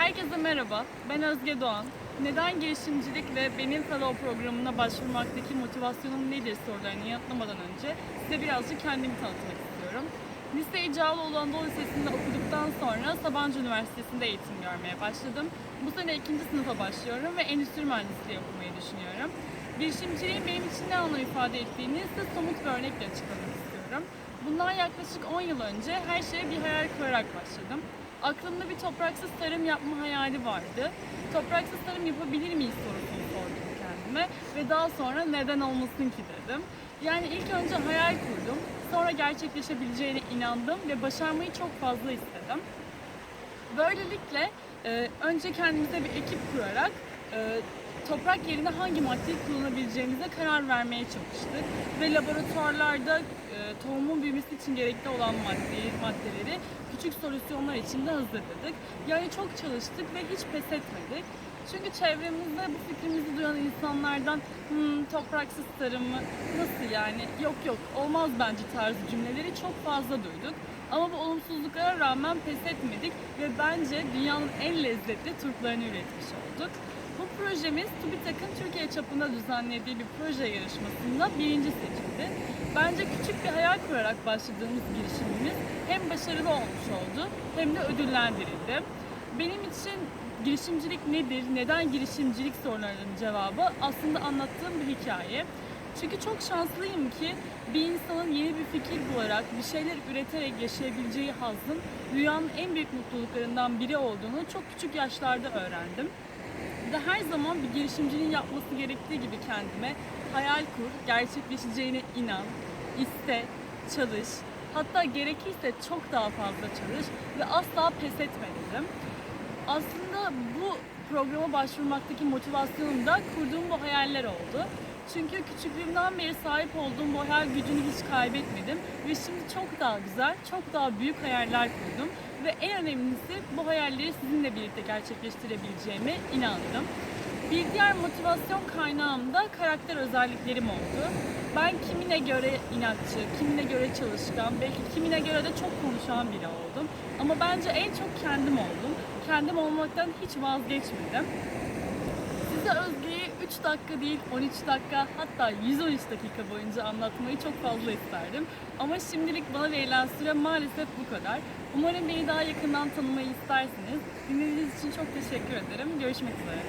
Herkese merhaba, ben Özge Doğan. Neden girişimcilik ve benim fellow programına başvurmaktaki motivasyonum nedir sorularını yanıtlamadan önce size birazcık kendimi tanıtmak istiyorum. Liseyi Cağaloğlu Anadolu Lisesi'nde okuduktan sonra Sabancı Üniversitesi'nde eğitim görmeye başladım. Bu sene 2. sınıfa başlıyorum ve endüstri mühendisliği okumayı düşünüyorum. Girişimciliğin benim için ne anlam ifade ettiğini size somut bir örnekle açıklamak istiyorum. Bundan yaklaşık 10 yıl önce her şeye bir hayal kurarak başladım. Aklımda bir topraksız tarım yapma hayali vardı. Topraksız tarım yapabilir miyiz sorusunu sordum kendime ve daha sonra neden olmasın ki dedim. Yani ilk önce hayal kurdum, sonra gerçekleşebileceğine inandım ve başarmayı çok fazla istedim. Böylelikle önce kendimize bir ekip kurarak toprak yerine hangi maddeyi kullanabileceğimize karar vermeye çalıştık. Ve laboratuvarlarda tohumun büyümesi için gerekli olan maddeleri küçük solüsyonlar içinde hazırladık. Yani çok çalıştık ve hiç pes etmedik. Çünkü çevremizde bu fikrimizi duyan insanlardan topraksız tarım mı, nasıl yani, yok olmaz bence tarzı cümleleri çok fazla duyduk. Ama bu olumsuzluklara rağmen pes etmedik ve bence dünyanın en lezzetli turplarını üretmiş olduk. Bu projemiz TÜBİTAK'ın Türkiye çapında düzenlediği bir proje yarışmasında birinci seçildi. Bence küçük bir hayal kurarak başladığımız girişimimiz hem başarılı olmuş oldu hem de ödüllendirildi. Benim için girişimcilik nedir, neden girişimcilik sorularının cevabı aslında anlattığım bir hikaye. Çünkü çok şanslıyım ki bir insanın yeni bir fikir bularak, bir şeyler üreterek yaşayabileceği hazzın dünyanın en büyük mutluluklarından biri olduğunu çok küçük yaşlarda öğrendim. Ve her zaman bir girişimcinin yapması gerektiği gibi kendime hayal kur, gerçekleşeceğine inan, iste, çalış, hatta gerekirse çok daha fazla çalış ve asla pes etme dedim. Aslında bu programa başvurmaktaki motivasyonum da kurduğum bu hayaller oldu. Çünkü küçüklüğümden beri sahip olduğum bu hayal gücünü hiç kaybetmedim ve şimdi çok daha güzel, çok daha büyük hayaller kurdum ve en önemlisi bu hayalleri sizinle birlikte gerçekleştirebileceğime inandım. Bir diğer motivasyon kaynağım da karakter özelliklerim oldu. Ben kimine göre inatçı, kimine göre çalışkan, belki kimine göre de çok konuşan biri oldum. Ama bence en çok kendim oldum. Kendim olmaktan hiç vazgeçmedim. Size Özge'yi 3 dakika değil 13 dakika, hatta 113 dakika boyunca anlatmayı çok fazla isterdim. Ama şimdilik bana verilen süre maalesef bu kadar. Umarım beni daha yakından tanımayı istersiniz. Dinlediğiniz için çok teşekkür ederim. Görüşmek üzere.